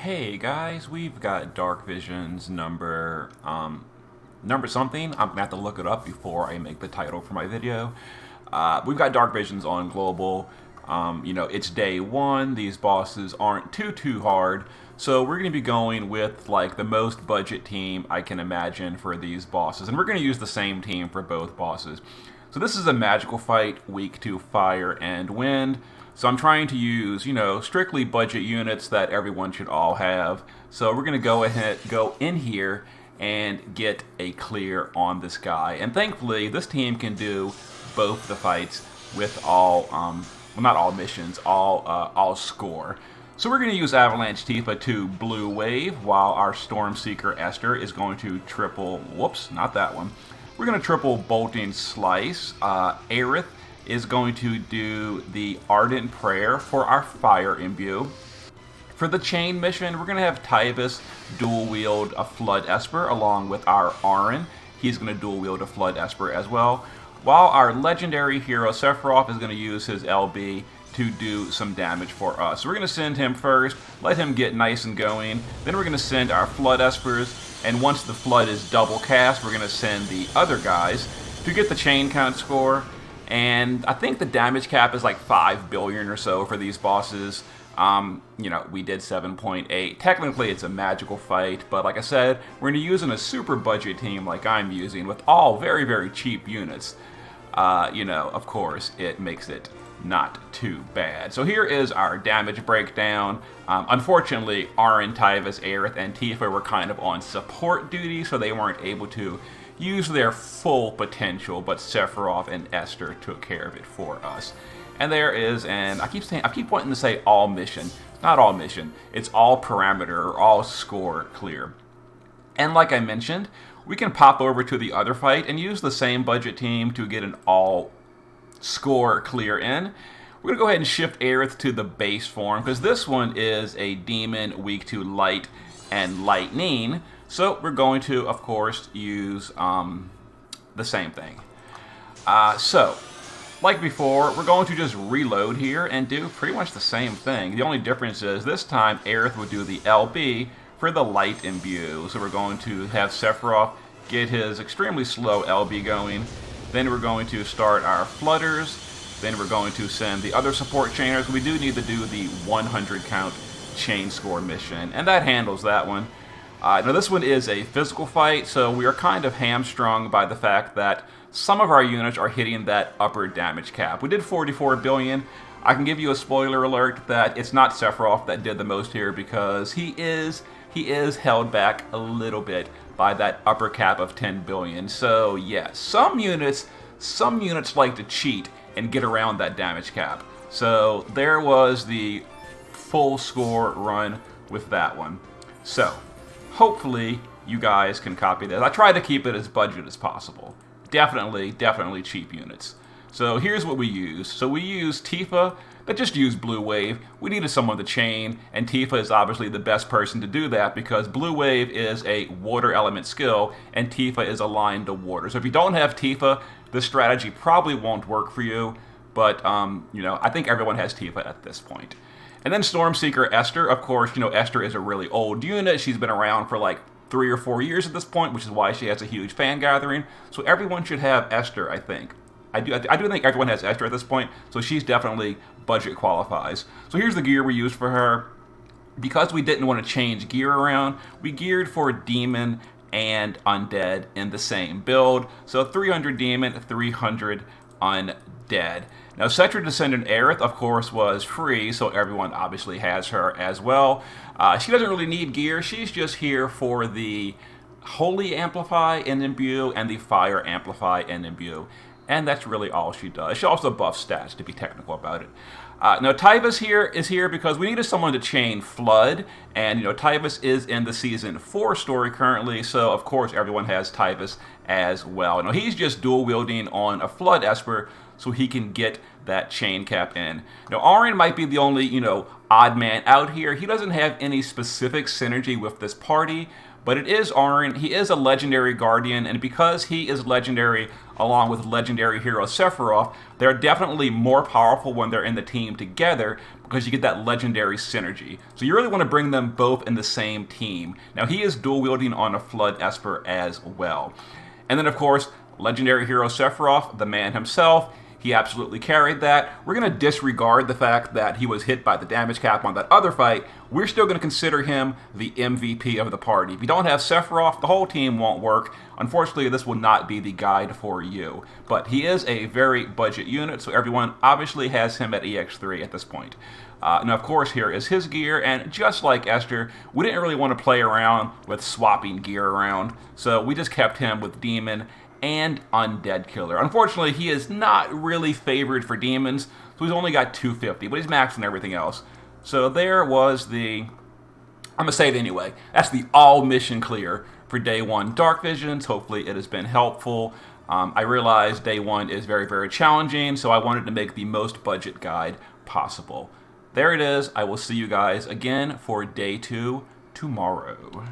Hey guys, we've got Dark Visions number something. I'm gonna have to look it up before I make the title for my video. We've got Dark Visions on global. It's day one. These bosses aren't too hard, so we're gonna be going with like the most budget team I can imagine for these bosses, and we're gonna use the same team for both bosses. So this is a magical fight, weak to fire and wind. So I'm trying to use, strictly budget units that everyone should all have. So we're going to go in here and get a clear on this guy. And thankfully, this team can do both the fights with all, well, not all missions, all score. So we're going to use Avalanche Tifa to Blue Wave, while our Stormseeker Esther is going to triple, whoops, not that one. We're going to triple Bolting Slice. Aerith is going to do the Ardent Prayer for our Fire Imbue. For the chain mission, we're going to have Tyvis dual wield a Flood Esper along with our Auron. He's going to dual wield a Flood Esper as well. While our legendary hero Sephiroth is going to use his LB to do some damage for us. So we're going to send him first, let him get nice and going. Then we're going to send our Flood Espers, and once the Flood is double cast, we're going to send the other guys to get the chain count score. And I think the damage cap is like 5 billion or so for these bosses. We did 7.8. Technically, it's a magical fight, but like I said, we're going to use in a super budget team like I'm using with all very cheap units. Of course, it makes it not too bad. So here is our damage breakdown. Unfortunately, Auron, Tyvis, Aerith, and Tifa were kind of on support duty, so they weren't able to use their full potential, but Sephiroth and Esther took care of it for us. And there is, and I keep wanting to say all mission. It's not all mission. It's all parameter or all score clear. And like I mentioned, we can pop over to the other fight and use the same budget team to get an all score clear in. We're going to go ahead and shift Aerith to the base form, because this one is a demon weak to light and lightning. So we're going to, of course, use the same thing. So, like before, we're going to just reload here and do pretty much the same thing. The only difference is this time Aerith would do the LB for the light imbue. So we're going to have Sephiroth get his extremely slow LB going. Then we're going to start our Flutters. Then we're going to send the other support chainers. We do need to do the 100 count chain score mission, and that handles that one. Now this one is a physical fight, so we are kind of hamstrung by the fact that some of our units are hitting that upper damage cap. We did 44 billion. I can give you a spoiler alert that it's not Sephiroth that did the most here, because he is held back a little bit by that upper cap of 10 billion. So yeah, some units like to cheat and get around that damage cap. So there was the full score run with that one. So hopefully you guys can copy this. I try to keep it as budget as possible. Definitely cheap units. So here's what we use. So we use Tifa, that just used Blue Wave. We needed someone to chain, and Tifa is obviously the best person to do that because Blue Wave is a water element skill, and Tifa is aligned to water. So if you don't have Tifa, this strategy probably won't work for you, but I think everyone has Tifa at this point. And then Stormseeker Esther, of course, Esther is a really old unit. She's been around for like 3 or 4 years at this point, which is why she has a huge fan gathering. So everyone should have Esther, I think. I do think everyone has Esther at this point, so she's definitely budget qualifies. So here's the gear we used for her. Because we didn't want to change gear around, we geared for Demon and Undead in the same build. So 300 Demon, 300 Undead. Now, Cetra Descendant Aerith, of course, was free, so everyone obviously has her as well. She doesn't really need gear. She's just here for the Holy Amplify and Imbue and the Fire Amplify and Imbue. And that's really all she does. She also buffs stats, to be technical about it. Now, Tyvis is here because we needed someone to chain Flood, and Tyvis is in the Season 4 story currently, so of course everyone has Tyvis as well. Now, he's just dual wielding on a Flood Esper, so he can get that chain cap in. Now, Auron might be the only, odd man out here. He doesn't have any specific synergy with this party, But it is Auron. He is a legendary Guardian, and because he is legendary along with legendary hero Sephiroth, they're definitely more powerful when they're in the team together because you get that legendary synergy. So you really want to bring them both in the same team. Now he is dual wielding on a Flood Esper as well. And then of course, legendary hero Sephiroth, the man himself, he absolutely carried that. We're going to disregard the fact that he was hit by the damage cap on that other fight. We're still going to consider him the MVP of the party. If you don't have Sephiroth, the whole team won't work. Unfortunately, this will not be the guide for you. But he is a very budget unit, so everyone obviously has him at EX3 at this point. Now, of course, here is his gear, and just like Esther, we didn't really want to play around with swapping gear around, so we just kept him with Demon and Undead Killer. Unfortunately, he is not really favored for demons, so he's only got 250, but he's maxed on everything else. So there was the... I'm going to say it anyway. That's the all mission clear for Day 1 Dark Visions. Hopefully it has been helpful. I realized Day 1 is very, very challenging, so I wanted to make the most budget guide possible. There it is. I will see you guys again for Day 2 tomorrow.